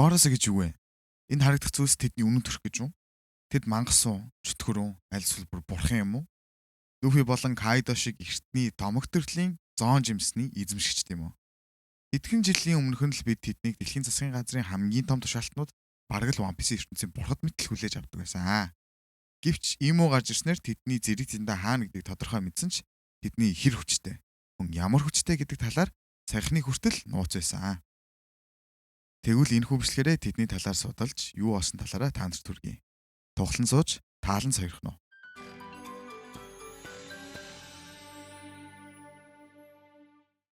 Горосо гэж юу вэ? Энэ харагдах зүйлс тэдний үнэн төрх гэж юу? Тэд мангас уу, чөтгөр үү, аль эсвэл бүр бурхан юм уу? Лүфи болон Кайдо шиг эртний домог төрлийн зоон жимсний эзэмшигч тийм үү? Хэдхэн жилийн өмнөхөн л бид тэднийг дэлхийн засгийн газрын хамгийн том тушаалтнууд бараг л One Piece ертөнцийн бурхад мэтэл хүлээж авдаг байсан. Гэвч ийм уу гарч ирснээр тэдний зэрэг зэндээ хаана гэдгийг тодорхой мэдсэн ч тэдний хэр хүчтэй, мөн ямар хүчтэй гэдэг талаар саяхны хүртэл нууц байсан. Тэгвэл энэ хүвшлэрээ тэдний талаар судалж юу болсон талаараа та нарт хүргэе. Тухлан сууж, таалан сойрох нь.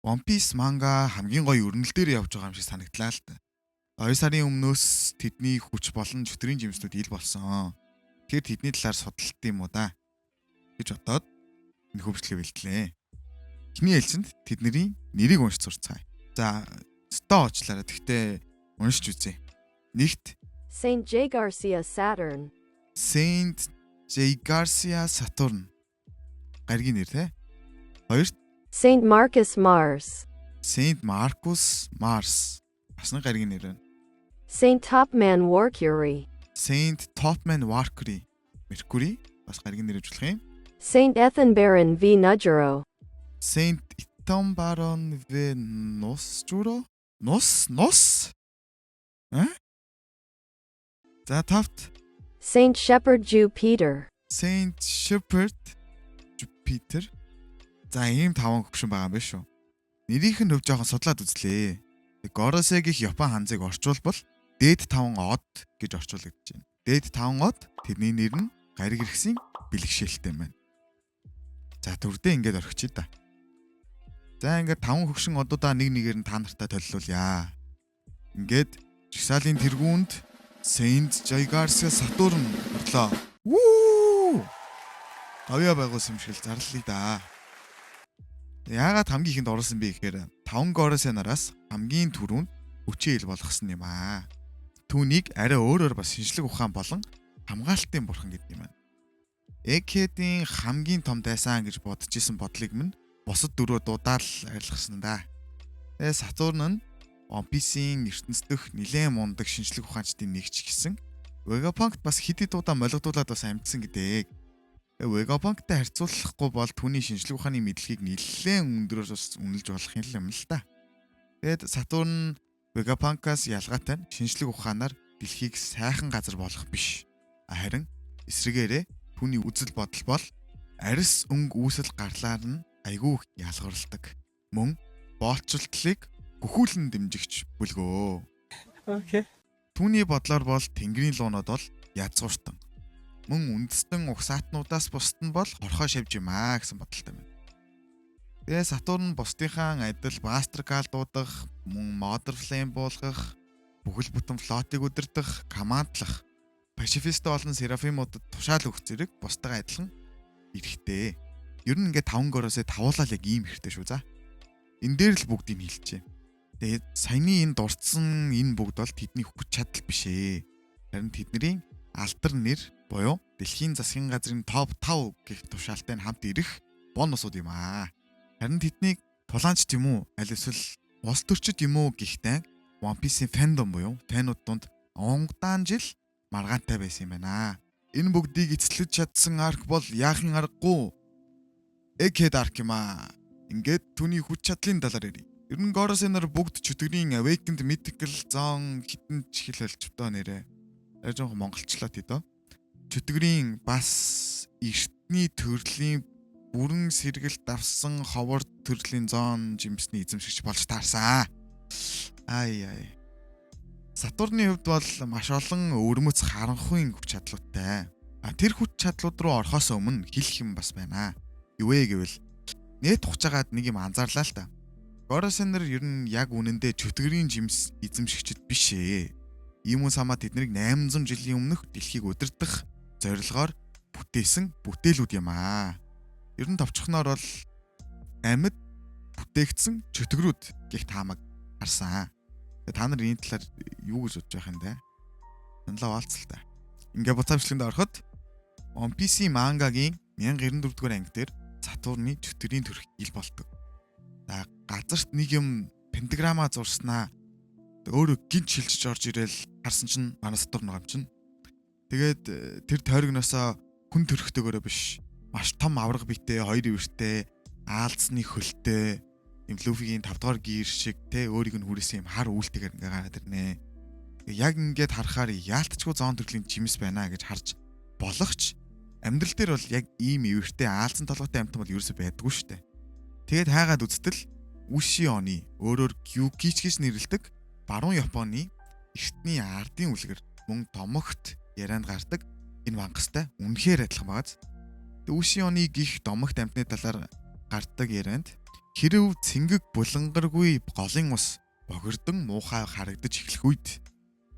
One Piece манга хамгийн гоё өрнөл дээр явж байгаа юм шиг санагдлаа л та. 2 сарын өмнөөс тэдний хүч болон чөтгөрийн жимснүүд ил болсон. Тэгэхээр тэдний талаар судалт юм уу да гэж бодоод энэ хөвчлөгийг бэлтлээ. Эхний ээлжинд тэдний нэрийг уншиж сурцгаая. За, стоо очлаарай. Тэгтээ уншиж үзье. Нэгт Saint J. Garcia Saturn. Saint J. Garcia Saturn. Гаргийн нэр те. Хоёрт Saint Marcus Mars. Saint Marcus Mars. Бас нэг гаргийн нэр байна. Saint Topman Mercury. Saint Topman Mercury. Mercury бас гаргийн нэр ажиллах юм. Saint Ethan Baron V. Nujero. Saint Ethan Baron V. Nujero. Нус? За тавт Saint Shepherd Jupiter. Saint Shepherd Jupiter. За ийм 5 хөвшин байгаа юм байна шүү. Нэрийнх нь хөв жоохон судлаад үзлээ. Горосо гэх Япон ханзыг орчуулбал дээд 5 од гэж орчуулагдаж байна. Дээд 5 од тэрний нэр нь гариг иргэсийн бэлгшээлтэй байна. За төрдөө ингэж орхичих та. За ингээд 5 хөвшин одуудаа нэг нэгээр нь та нартай төлөвлүүлье. Ингээд жигсаалын тэргуунд Saint J. Garcia Saturn орлоо. Вүү! Авьяа байгуулсан юм шиг л зарлалаа да. Яагаад хамгийн ихэнд оруулсан бэ гэхээр 5 Горосо нараас хамгийн түрүүнд хүчээ ил болгосон юм аа. Түүнийг арай өөрөөр бас шинжлэх ухаан болон хамгаалтын бурхан гэдэг юм байна. Эккедийн хамгийн том дайсан гэж бодож исэн бодлыг минь бусад дөрөв дуудаал арилгасан да. Тэгээ Сатурн нь One Piece-ийн ертөнцийн дэх нэлээд мундаг шинжлэх ухаанчдын нэгч гэсэн. Vegapunk бас хэдий дуудаа молигдуулаад бас амьдсан гэдэг. Vegapunk-тай харьцуулахгүй бол түүний шинжлэх ухааны мэдлэгийг нэлээд өндөрөөр бас үнэлж болох юм л та. Тэгэд Сатурн Vegapunk-аас ялгаатай нь шинжлэх ухаанаар дэлхийг сайхан газар болгох биш. Харин эсрэгээрээ түүний үзэл бодол бол арьс өнгө үүсэл гарлаар нь айгүй ялгарладаг. Мөн боолчлолтыг гөхүүлэн дэмжигч бүлгөө. Окей. Түүний бодлоор бол тэнгэрийн луунууд бол язгууртан. Мөн үндэстэн угсаатнуудаас бусд нь бол хорхоо шавж юм аа гэсэн бодолтой байна. Тэгээ Сатурн бусдынхаа адил Mastercard дуудах, мөн Mother Flame буулгах, бүхэл бүтэн флотыг удирдах, командлах, Pacifist болон Seraphim-уудад тушаал өгөх зэрэг бусдаа адилхан эрэхтэй. Ер нь ингээд 5 Горосо тавуулаад яг ийм хэрэгтэй шүү за. Энэ дээр л бүгдийг хэлчихэ. Тэгээд саяны энэ дурдсан энэ бүгд бол тэдний хүч чадал биш ээ. Харин тэдний алдар нэр буюу дэлхийн засгийн газрын топ 5 гэх тушаалтай нь хамт ирэх бонусууд юм аа. Харин тэднийг тулаанч тийм үү, аль эсвэл улс төрчид юм уу гэхтээ One Piece-ийн фэндом буюу фэнүүд донд онгодаан жил маргаантай байсан юм байна. Энэ бүгдийг эцэлж чадсан арк бол яахын аргагүй Egghead арк юм аа. Ингээд түүний хүч чадлын талаар ярив. Ер нь Горосо нар бүгд чөтгөрийн Awakened Mythical Zone хитэн ч хэл хэлчихвдөө нэрээ. Яг жоохон монголчлаа тийдөө. Чөтгөрийн бас эртний төрлийн бүрэн сэргэлт авсан ховор төрлийн зоон жимсний эзэмшигч болж таарсан. Ай. Сатурны хувьд бол маш олон өвөрмөц харанхуйн хүч чадлуудтай. Тэр хүч чадлууд руу орохоос өмнө хэлэх юм бас байна. Юу вэ гэвэл нэт хугацаагаад нэг юм анзаарлаа л та. Горосо нар ер нь яг үнэндээ чөтгөрийн жимс эзэмшигчд биш ээ. Ийм үн самаа тэднийг 800 жилийн өмнөх дэлхийг удирдах зорилгоор бүтээсэн бүтээлүүд юм аа. Ер нь товчхоноор бол амьд бүтээгдсэн чөтгөрүүд гэх таамаг харсан. Та нар энэ талаар юу гэж бодож байх юм бэ? Саналаа олцлоо. Ингээ буцаа бичлэгэнд ороход One Piece мангагийн 1094 дугаар анги дээр Сатурны чөтгөрийн төрх ил болдог. За газарт нэг юм пентаграмма зурснаа өөрөө гинт шилжиж орж ирээл харсан чинь манай Сатурн байгаа юм чинь. Тэгээд тэр тойрогноосоо хүн төрхтэйгөрөө биш маш том авраг биетэй, хоёр ивэртэй, аалзны хөлтэй юм Люфигийн 5 дугаар гир шиг те өөрийг нь хүрээсэн юм хар үйлтэйгээр ингээ гараад ирнэ. Яг ингээд харахаар яалтчгүй зоон төрлийн жимс байна гэж харж болохч амьдрал дээр бол яг ийм ивэртэй аалзан толгойтой амьтан бол ерөөсөй байдгүй шүү дээ. Тэгээд хайгаад үзтэл Үши оны өөрөөр Гюкич гэж нэрлэдэг баруун Японы эртний ардын үлгэр мөн домогт ярианд гардаг энэ мангастай үнэхээр адилхан багаз. Тэгээд Үши оны гих домогт амьтны талаар гардаг ярианд хэрв цэнгэг булангаргүй голын ус богирдон муухай харагдаж эхлэх үед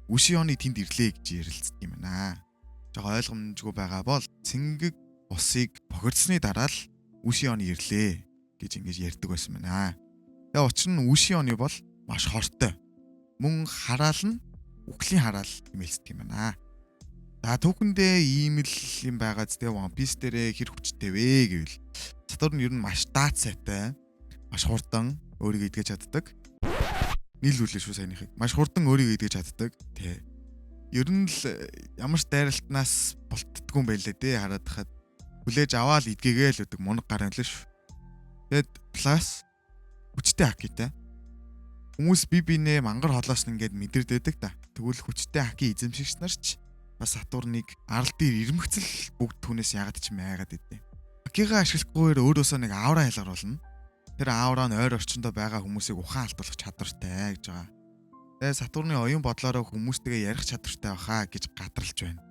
Үши оны тэнд ирлээ гэж ярилцдаг юм байна. Жог ойлгомжгүй байгаа бол цэнгэг усыг богирдсны дараа л Үши оны ирлээ гэж ингэж ярьдаг байсан байна. Тэгээ учир нь Үши оны бол маш хортой. Мөн хараал нь үхлийн хараал хэмээлцдэг юм байна. За түүхэндээ ийм л юм байгаа зү One Piece дээрээ хэр хүчтэй вэ гэвэл Сатурн ер нь маш даат сайтай, маш хурдан өөрийгөө эдгэж чаддаг. Нийлүүлээ шүү саяныхыг. Маш хурдан өөрийгөө эдгэж чаддаг. Тэ. Ер нь л ямар ч дайралтнаас болтдгүй юм байлээ дээ хараад хахад. Хүлээж аваад эдгээгээл өдөг мунаг гар юм л шүү. Тэгэд плюс хүчтэй хакитай. Хүмүүс бие биенээ мангар холоос нь ингээд мэдэрдээдэг та. Тэгвэл хүчтэй хаки эзэмшигч нар ч бас Сатурныг арал дээр ирмэгцэл бүгд түүнээс ягаад ч майгаад идэв. Хакигаа ашиглахгүйгээр өөрөөсөө нэг аура ялгаруулна. Тэр аура нь ойр орчиндөө байгаа хүмүүсийг ухаан алдуулах чадвартай гэж байгаа. Тэгээ Сатурны оюун бодлороо хүмүүстэйгээ ярих чадвартай баха гэж гадралж байна.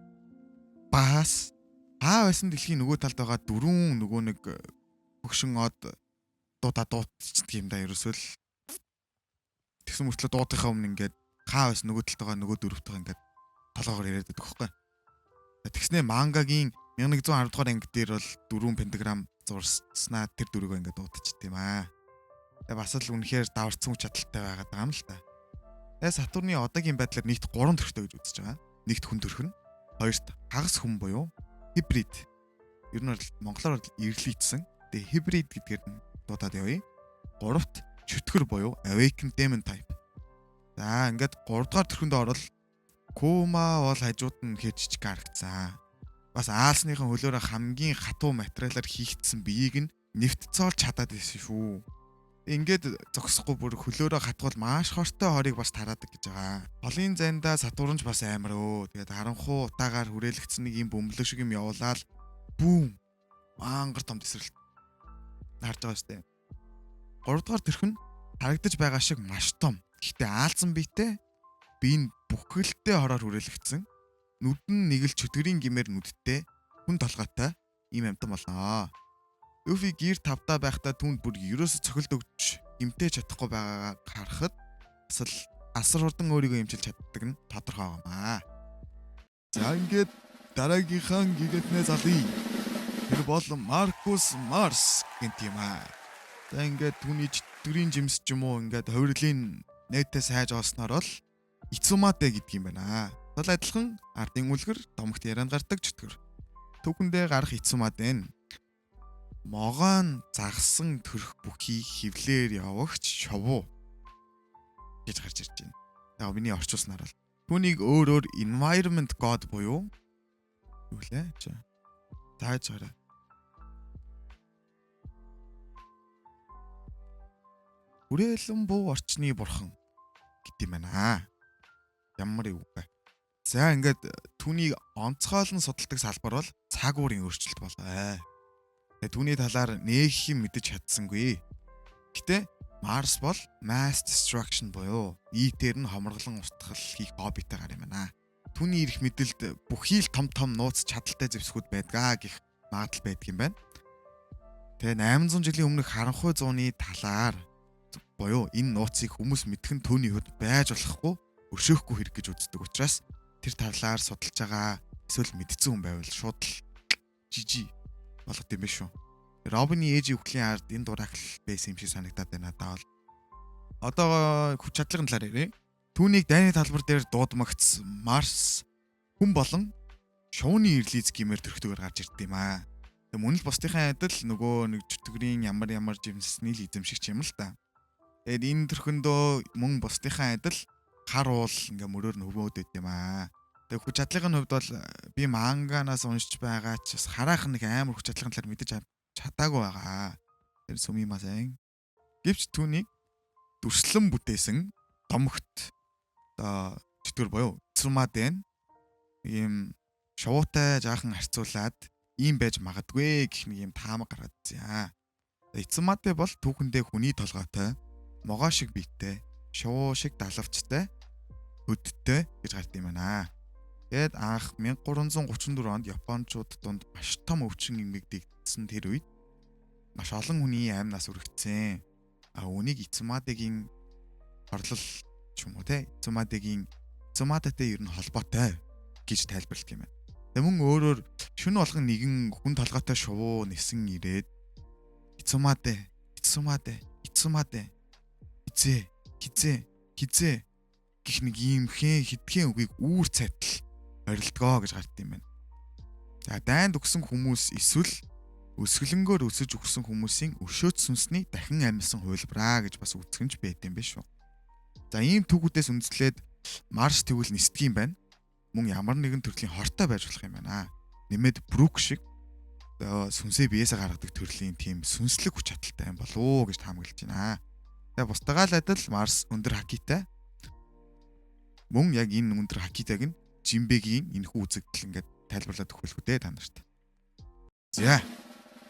Бас байсан дэлхийн нөгөө талд байгаа дөрвөн нөгөө нэг хөгшин од дуудчихдаг юм да ерөөсөө л тэгсэн мөртлөө дуудахаа өмнө ингээд байсан нөгөө талд байгаа нөгөө дөрөвтэйгээ ингээд толгоогоор яриад байдаг хөхгүй. Тэгснээ мангагийн 1110 дугаар анги дээр бол дөрвөн пентаграм зурснаа тэр дөрвөө ингээд дуудчихд юм аа. Тэгээ бас л үнэхээр даварцсан хүч чадалтай байгаад байгаа юм л та. Тэгээ Сатурны одоогийн байдлаар нийт 3 төрхтэй гэж үзэж байгаа. Нэгт хүн төрх нь, хоёрт хагас хүн буюу хибрид. Ер нь бол монголоор ирлийдсэн. Тэгээ хибрид гэдгээр нь дуудаад явъя. Гуравт чөтгөр буюу awakened demon type. За ингээд 3 дугаар төрхөнд орол Кума бол хажууд нь жижиг харагдсан. Бас аалсныхан хөлөөрөө хамгийн хатуу материалаар хийгдсэн биеийг нь нэвтцоолж чадаад байсан шүү. Ингээд зогсохгүй бүр хөлөөрөө хатгуул маш хортой хорийг бас тараадаг гэж байгаа. Холын зайндаа Сатурнч бас амар өө. Тэгээд харанхуу утаагаар хүрээлэгдсэн нэг юм бөмбөлөг шиг юм явуулаад бүүм мангар том тесрэлт харж байгаа штэ. 3 дугаар төрх нь харагдаж байгаа шиг маш том. Гэхдээ аалзан биетэй бие нь бүхэлдээ хороор хүрээлэгдсэн. Нүд нь нэг л чөтгөрийн гимээр нүдтэй хүн толгойтой ийм амтан болноо. Люфи гир 5-таа байхдаа түүнд бүр ерөөсө цохилд өгч гимтэй чадахгүй байгаагаа харахад асар хурдан өөрийгөө эмчилж чаддаг нь тодорхой байгаамаа. За ингээд дараагийнхаа гигантнээ залъя. Тэр бол Маркус Марс гэнт юм аа. За ингээд түүний чөтгөрийн жимс ч юм уу ингээд хувирлын нэтээс хайж олсноор бол Ицумате гэдэг юм байна. Тал адилхан ардын үлгэр домогт ярианд гардаг чөтгөр. Түүхэндээ гарах Ицумате нь могоон загсан төрх бүхий хевлэр явагч шовуу гэж гарч ирж байна. Тэгээ миний орчуулснаар бол түүнийг өөр environment god буюу юу лээ чи. Тааж гараа. Хүрээлэн буу орчны бурхан гэдэг юм байна. Ямар юу вэ? За ингээд түүнийг онцгойлон судалдаг салбар бол цаг уурын өөрчлөлт болоо. Түүний талаар нэг юм мэдэж чадсангүй. Гэтэ Марс бол mass destruction буюу нийтээр нь хомроглон устгал хийх хоббитэй гар юм байна. Түүний ирэх мэдэлд бүхий л том нууц чадaltaй зэвсгүүд байдгаа гэх магадлал байдаг юм байна. Тэгээ 800 жилийн өмнөх харанхуй зууны талаар буюу энэ нууцыг хүмүүс мэдэх нь түүний хувьд байж болохгүй өшөөхгүй хэрэг гэж үздэг учраас тэр талаар судалж байгаа эсвэл мэдсэн хүн байвал шууд л жижи болгот юм биш үү. Робины ээжийн үхлийн ард энэ дуракл байсан юм шиг санагдаад байна надад бол. Одоо хүч чадлагын талаар ярив. Түүнийг дайны талбар дээр дуудмагц Марс хүн болон шууны ирлиз гэмээр төрхтөгөр гарч ирд юм аа. Тэг мөн л бусдынхаа адил нөгөө нэг чөтгөрийн ямар жимсний л эзэмшигч юм л та. Тэгэд энэ төрхөндөө мөн бусдынхаа адил хар уул ингээ мөрөөр нь өвөөд байт юм аа. Тэгээ хүч чадлын хувьд бол би манганаас уншиж байгаа ч бас харах нэг амар хүч чадлын талаар мэдэж чадаагүй байгаа. Тэр сүмимаа сайн. Гэвч түүнийг дүрслэн бүтээсэн домогт одоо чөтгөр боёо Цумадэн ийм шувуутай жаахан харьцуулаад ийм байж магадгүй гэх нэг ийм таамаг гаргад зя. Цумадэ бол түүхэндээ хүний толгойтой, могоо шиг биетэй, шувуу шиг далавчтай, хөдтэй гэж гарт юм байна. Тэгэд анх 1334 онд Япончууд донд маш том өвчин нэмэгдэгдсэн тэр үед маш олон хүний амнаас үргэлжсэн. Үүнийг Цумадэгийн орлол ч юм уу те Цумадэтэй ер нь холбоотой гэж тайлбарлалт юм байна. Тэгээ мөн өөрөөр шөнө болгон нэгэн хүн толгойтой шувуу нисэн ирээд Цумадэ хизээ гэх нэг ийм хитгэн үгийг үүр цайтал орилдгоо гэж гарт юм байна. За дайнд өгсөн хүмүүс эсвэл өсгөлөнгөөр өсөж өгсөн хүмүүсийн өршөөт сүнсний дахин амьсан хувилбараа гэж бас үзгэнж байт юм биш үү. За ийм түүхүүдээс үндэслээд Марс тэгвэл нисдэг юм байна. Мөн ямар нэгэн төрлийн хортой байж болох юм байна. Нэмээд Брук шиг сүнсээ биеэсээ гаргадаг төрлийн тийм сүнслэг хүч чадалтай юм болов уу гэж таамаглаж байна. Тэгээ бусдаагаа л адил Марс өндөр хакитай. Мөн яг энэ өндөр хакитайг нь Жимбэгийн энэхүү үзэгдэл ингээд тайлбарлаад өгөх үү та нарт. За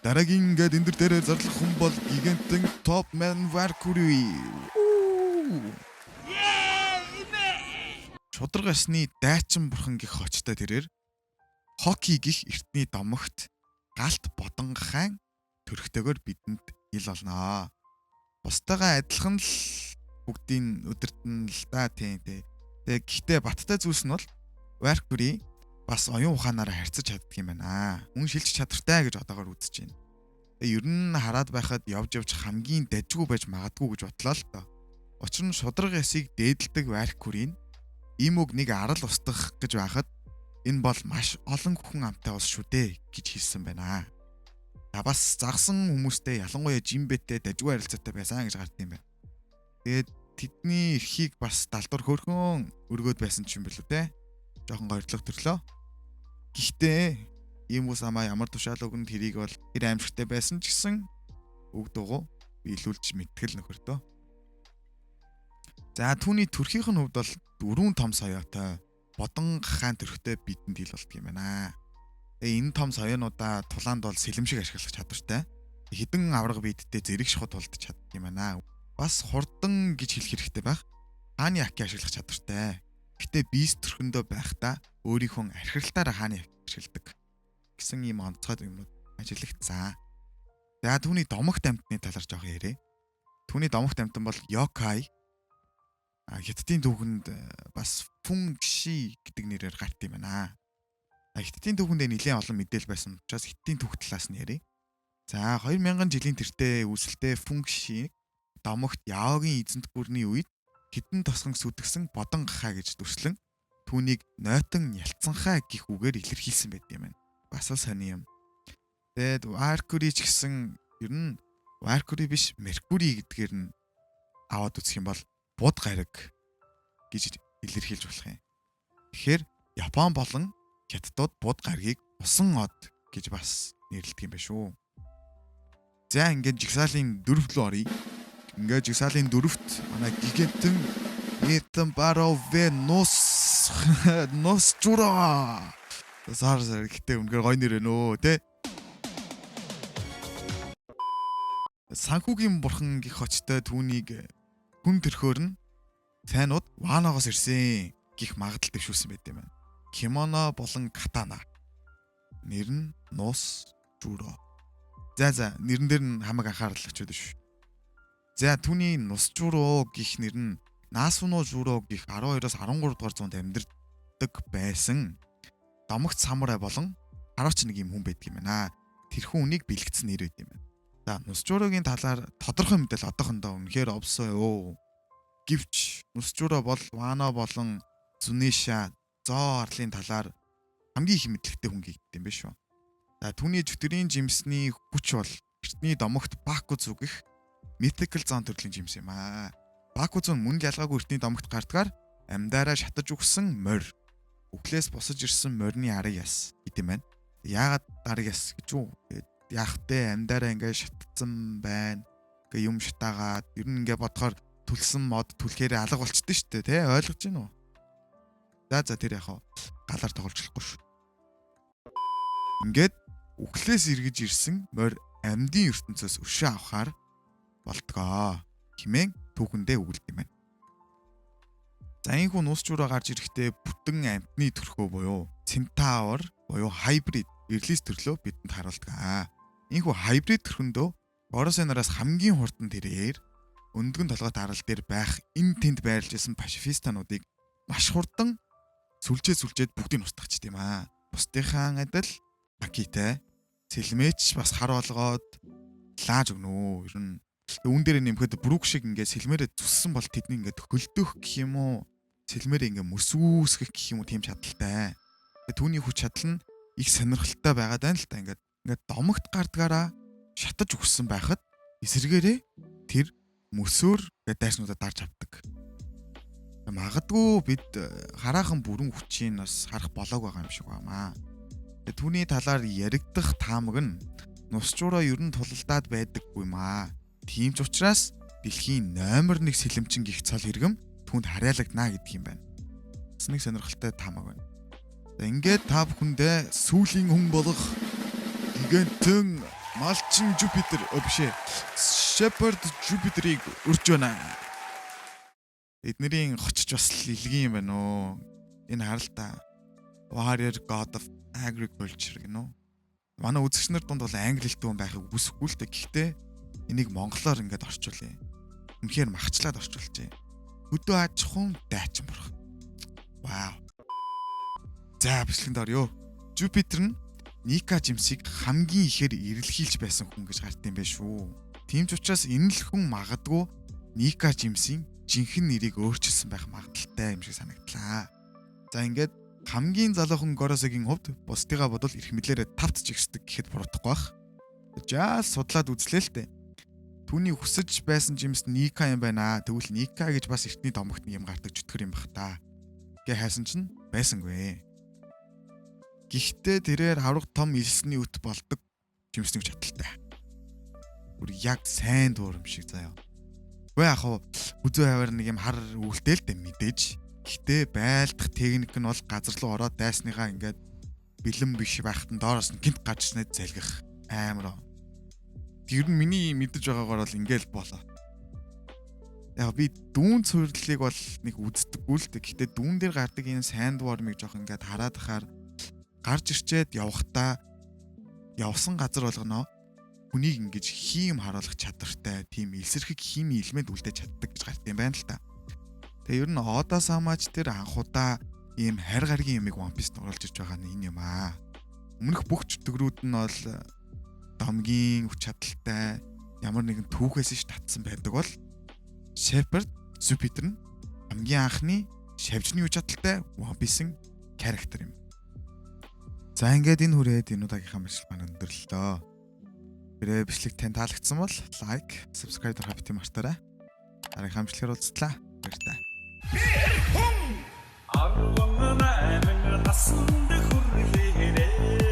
дараагийн ингээд энэ дээрээ зарлах хүн бол гигантын Top Man Valkyrie. Шударгасны дайчин бурхан гих хочтой тэрээр Хоки гих эртний домогт галт бодонгохайн төрхтэйгээр бидэнд ил олноо. Бусдаагаа адилхан л бүгдийн өдөртөн л да тийм. Тэгээ гэхдээ баттай зүйлс нь бол Valkyrie бас оюун ухаанаараа харьцаж чаддаг юм байна. Мөн шилж чадвартай гэж одоогоор үзэж байна. Тэгээ ер нь хараад байхад явж хамгийн дажгүй байж магадгүй гэж бодлоо л доо. Учир нь шудраг ясыг дээдэлдэг Valkyrie ийм үг нэг арал устгах гэж байхад энэ бол маш олон хүн амтай ус шүү дээ гэж хэлсэн байна. Та бас загсан хүмүүстэй ялангуяа Жимбэтэй дажгүй харилцаатай байсан гэж гард юм байна. Тэгээд тэдний эрхийг бас далдуур хөөрхөн өргөөд байсан ч юм бэлүү те. Жохон гойрлог төрлөө. Гэхдээ ийм ус амаа ямар тушаал өгнө тэрийг бол тэр аимшигтай байсан ч гэсэн үг дугуй биелүүлж мэтгэл нөхөртөө. За түүний төрхийнх нь хувьд бол дөрвөн том соёотой бодонгохайн төрхтэй бидэнд ил болдго юм байна. Энэ том соёонуудаа тулаанд бол сэлэм шиг ашиглах чадвартай. Хідэн авраг биедтэй зэрэг шахад тулдаж чаддаг юм байна. Бас хурдан гэж хэлэх хэрэгтэй байх. Хааны аки ашиглах чадвартай. Гэтэ биес төрхөндөө байхдаа өөрийнхөө архиралтаараа хааны аки ашигладаг гэсэн ийм онцгой юмнууд ажиглагдсан. За түүний домогт амьтны талаар жоох ярэ. Түүний домогт амьтан бол Yokai. Хятадын түүхэнд бас Фунши гэдэг нэрээр гарт юм байна. Хятадын түүхэндээ нэлээд олон мэдээлэл байсан учраас Хятадын түүх талаас нь ярэ. За 2000 жилийн тэртээ үүсэлтэй Фунши домогт Яогийн эзэнт гүрний үед хідэн тосгон сүдгсэн бодонгохаа гэж дүрслэн түүнийг нойтон ялцсанхаа гих үгээр илэрхийлсэн байт юм байна. Бас л сони юм. Тэгэд Valkyrie ч гэсэн ер нь Valkyrie биш Mercury гэдгээр нь аваад үзэх юм бол буд гариг гэж илэрхийлж болох юм. Тэгэхээр Япон болон Хятадууд буд гаригийг усан од гэж бас нэрлэдэг юм байна шүү. За ингээд жигсаалын 4 рүү оръё. Ингээд жигсаалын 4-т манай гигантын Ethan Barrow Venus Jura. Сар гэхдээ үнээр гоё нэр өнөө тэ. Санхүүгийн бурхан гих хочтой түүнийг хүн төрхөөр нь цайнууд Ваноогоос ирсэн гих магадлал дэвшүүлсэн байт юм байна. Кимоно болон катана. Нэр нь Нус Журо. За нэрэн дээр нь хамаг анхаарал очиод шүү. За түүний Нус Журо гих нэр нь Насуно Журо гих 12-оос 13 дугаар зуунд амьдардаг байсан домогт самурай болон хараач нэг юм хүн байдаг юм байна. Тэрхүү үнийг бэлгэцсэн нэр байт юм байна. За Нус Журогийн талаар тодорхой мэдээлэл одоохондоо үнэхээр овсоо юу. Гэвч Нус Журо бол Вано болон Зүнэша зоо арлын талаар хамгийн их мэдлэгтэй хүн гэгддэг юм биш үү. За түүний чөтгөрийн жимсний хүч бол эртний домогт Бакузу гэх mythical зон төрлийн жимс юм аа. Бакузу мөн ялгаагүй эртний домогт гардгаар амьдараа шатаж өгсөн морь. Үхлээс босож ирсэн морины арга яс гэдэм байна. Яагаад арга яс гэж үү? Яах вэ? Амьдараа ингээ шатцсан байна. Ингээ юм шатаагаад ер нь ингээ бодохоор түлсэн мод түлхээр алга болчихдээ шүү дээ, тэ? Ойлгож байна уу? За тэр яхаа галаар тоглочлохгүй шүү. Ингээд үхлээс эргэж ирсэн морь амьдын ертөнцөөс өшөө авахаар болдгоо хэмээн түүхэндээ өгүүлдэг юм байна. За энэ хүн уус жураа гарч ирэхдээ бүтэн амьтны төрхөө буюу центавр буюу хайбрид эрлис төрлөө бидэнд харуулдаг. Энэ хүн хайбрид төрхөндөө Борос нараас хамгийн хурдан тэрээр өндгөн толгойт арал дээр байх энэ тэнд байрлаж исэн пацифистануудыг маш хурдан сүлжээд бүгдийг устгахчихдээ юм аа. Бусдынхаа адил пакитай сэлмээч бас хар болгоод лааж өгнө. Ер нь үүн дээр нэмэхэд брүк шиг ингээд сэлмээрээ зүссэн бол тэдний ингээд хөлдөх гэх юм уу? Сэлмээрээ ингээд мөсүүсгэх гэх юм уу тийм чадaltaй. Түүний хүч чадал нь их сонирхолтой байгаад байна л та. Ингээд домогт гардгаараа шатаж өгсөн байхад эсэргээрээ тэр мөсөөр ингээд дайснуудаа дарж авдаг. Магадгүй бид хараахан бүрэн хүчийг бас харах болоог байгаа юм шиг байна. Түүний талаар яригдах таамаг нь нусчураа ер нь тулалдаад байдаггүй юм аа. Тийм ч учраас дэлхийн номер 1 сэлэмчин гих цол хэрэгэм түүнд харьяалагдана гэдэг юм байна. Бас нэг сонирхолтой таамаг байна. За ингээд та бүхэндээ сүүлийн хүн болох гигантын малчин Жупитер бишээ Shepherd Jupiter-ыг өрж байна. Эднэрийн хочч бас илгийн юм байна уу? Энэ харалтаа Warrior God of Agriculture гэнэ үү? Манай үзэгчнэр дунд бол англи хэлтэй хүн байхыг үсэхгүй л дээ. Гэхдээ энийг монголоор ингээд орчуулъя. Үнэхээр махчлаад орчуулжээ. Хөдөө аж ахуйн дайчин бурхан. Вау. За бичлэгэнд орё. Jupiter нь Ника жимсийг хамгийн ихээр ирэлхийлж байсан хүн гэж гарт юм байна шүү. Тийм ч учраас энэ л хүн магадгүй Ника жимсийн жинхэнэ нэрийг өөрчилсөн байх магадaltaй юм шиг санагдлаа. За ингээд хамгийн залуухан Горосогийн хувьд бусдыгаа бодвол эрх мэдлээрээ тавт чигсдэг гэхэд буруудахгүй бах. Жаас судлаад үзлээ л дээ. Түүний хүсэж байсан жимс Ника юм байна. Тэгвэл Ника гэж бас эртний домогт юм гардаг чөтгөр юм бах та. Гэ хайсан чинь байсангүй. Гэхдээ тэрээр авраг том илсний үт болдог жимсний хүч чадалтай. Бүр яг сайн дуур юм шиг заяа. Вэ яг үзүү хавар нэг юм хар үлдээл дээ мэдээж. Гэхдээ байлдах техник нь бол газар руу ороод дайсныгаа ингээд бэлэн биш байхад нь доороос нь гинт гарч ирснээр залгих амар. Тэр нь миний мэдэж байгаагаар бол ингээл болоо. Яг би дүүн цуурлалыг бол нэг үздэггүй л дээ. Гэхдээ дүүн дээр гардаг энэ сайн дуурмыг жоох ингээд хараад ахаар гарч ирчээд явхдаа явсан газар болгоно хүнийг ингэж хийм харуулах чадвартай тийм илсэрхэг химийн элемент үлдээж чаддаг гэж гарт юм байна л та. Тэгээ ер нь Ода Самаач тэр анхудаа ийм хайр гаргийн юмыг One Piece-д оруулж ирж байгаа нь энэ юм аа. Өмнөх бүх чөтгөрүүд нь бол домгийн хүч чадалтай ямар нэгэн түүхээс ш татсан байдаг бол Shepherd Jupiter нь хамгийн анхны шавжны хүч чадалтай One Piece-ийн character юм. За ингээд энэ хүрээд энэ удаагийнхаа мэдлэг маань өндөрлөлөө. Тэрэ бичлэг тань таалагдсан бол лайк, subscribe дарахыг мартаарай. Дараагийн хамтлагаар уулзлаа. Баярлалаа. Арван найман насан дэхүр хээрээ